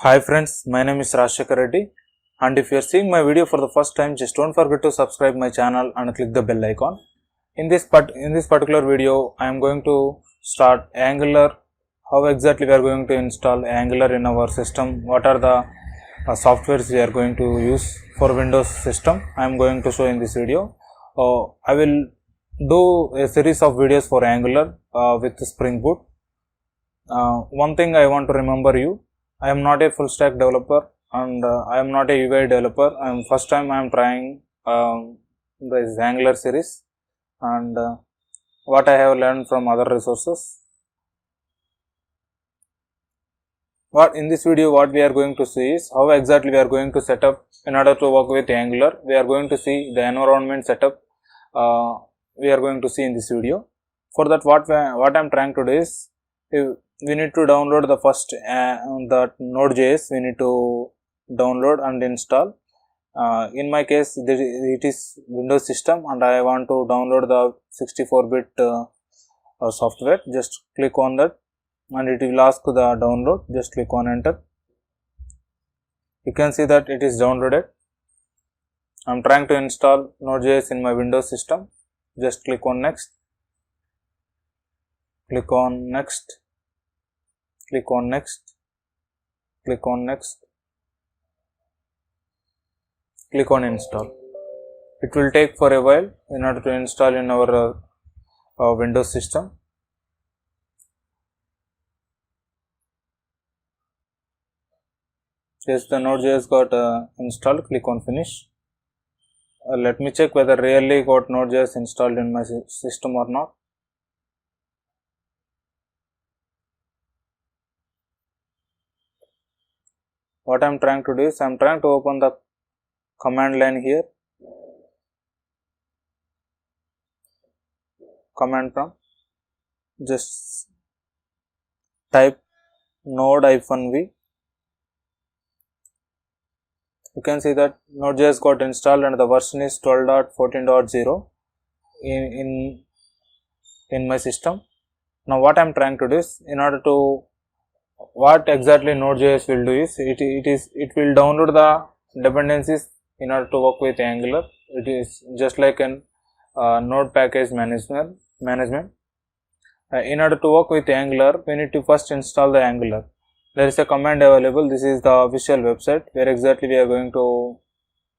Hi friends, my name is RAJASEKHAR Reddy, and if you are seeing my video for the first time, just don't forget to subscribe my channel and click the bell icon. In this particular video, I am going to start Angular. How exactly we are going to install Angular in our system? What are the softwares we are going to use for Windows system? I am going to show in this video. I will do a series of videos for Angular with Spring Boot. One thing I want to remember you. I am not a full stack developer and I am not a UI developer. First time I am trying this Angular series and what I have learned from other resources. What in this video what we are going to see is how exactly we are going to set up in order to work with Angular. We are going to see the environment setup we are going to see in this video. For that what I am trying to do is we need to download the first that Node.js we need to download and install. In my case it is Windows system and I want to download the 64-bit software. Just click on that and it will ask the download. Just click on enter. You can see that it is downloaded. I am trying to install Node.js in my Windows system. Just click on next, click on next, click on next, click on next, click on install. It will take for a while in order to install in our Windows system. Yes, the Node.js got installed. Click on finish. Let me check whether really got Node.js installed in my system or not. What I am trying to do is I am trying to open the command line here, command prompt, just type node-v. You can see that Node.js got installed and the version is 12.14.0 in my system. Now what I am trying to do is, in order to what exactly Node.js will do is it will download the dependencies in order to work with Angular. It is just like an node package management. In order to work with Angular, we need to first install the Angular. There is a command available. This is the official website where exactly we are going to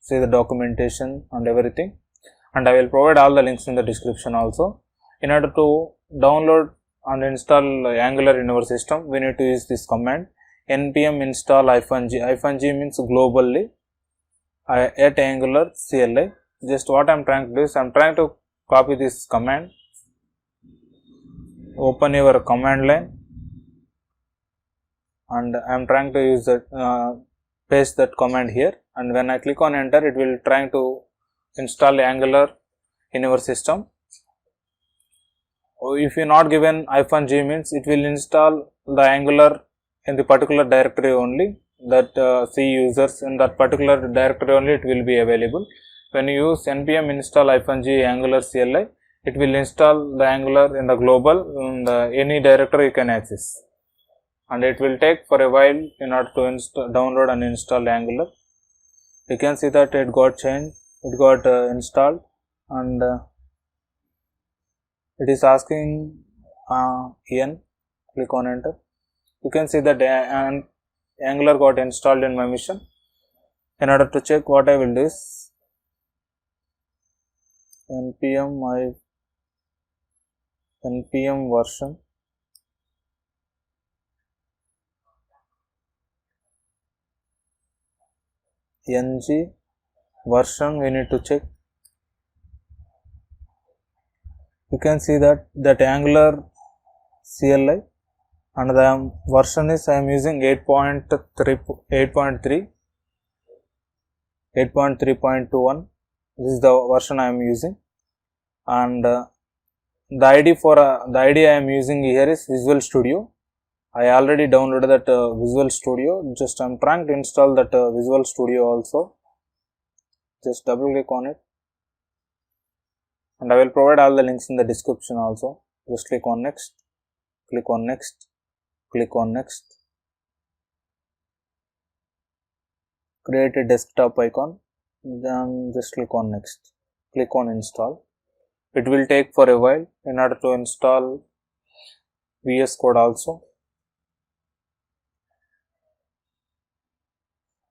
see the documentation and everything, and I will provide all the links in the description also. In order to download and install Angular in our system, we need to use this command npm install -g. -g means globally at Angular CLI. Just what I am trying to do is I am trying to copy this command, open your command line, and I am trying to use that paste that command here, and when I click on enter, it will trying to install Angular in our system. If you not given -g means it will install the Angular in the particular directory only, that C users in that particular directory only it will be available. When you use npm install -g Angular CLI, it will install the Angular in the global in the any directory you can access, and it will take for a while in order to download and install Angular. You can see that it got changed, it got installed, and it is asking n. Click on enter. You can see that Angular got installed in my machine. In order to check, what I will do is npm version ng version we need to check. You can see that Angular CLI and the version is I am using 8.3.21. This is the version I am using, and the ID I am using here is Visual Studio. I already downloaded that Visual Studio. Just I am trying to install that Visual Studio also. Just double click on it, and I will provide all the links in the description also. Just click on next, click on next, click on next, create a desktop icon, then just click on next, click on install. It will take for a while in order to install VS Code also.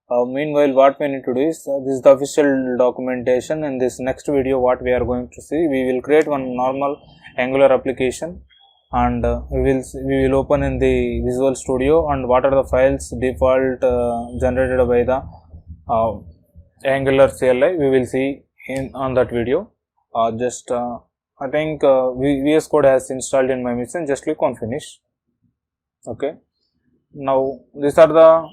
Meanwhile, what we need to do is, this is the official documentation. In this next video, what we are going to see, we will create one normal Angular application, and we will open in the Visual Studio, and what are the files default generated by the Angular CLI, we will see on that video. I think VS Code has installed in my machine. Just click on finish. Okay. Now these are the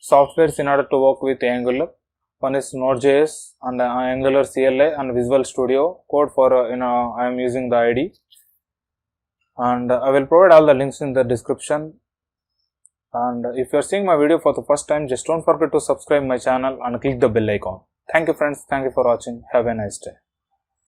softwares in order to work with Angular. One is Node.js and Angular CLI and Visual Studio Code for I am using the ID, and I will provide all the links in the description. And if you are seeing my video for the first time, just don't forget to subscribe my channel and click the bell icon. Thank you friends, thank you for watching, have a nice day.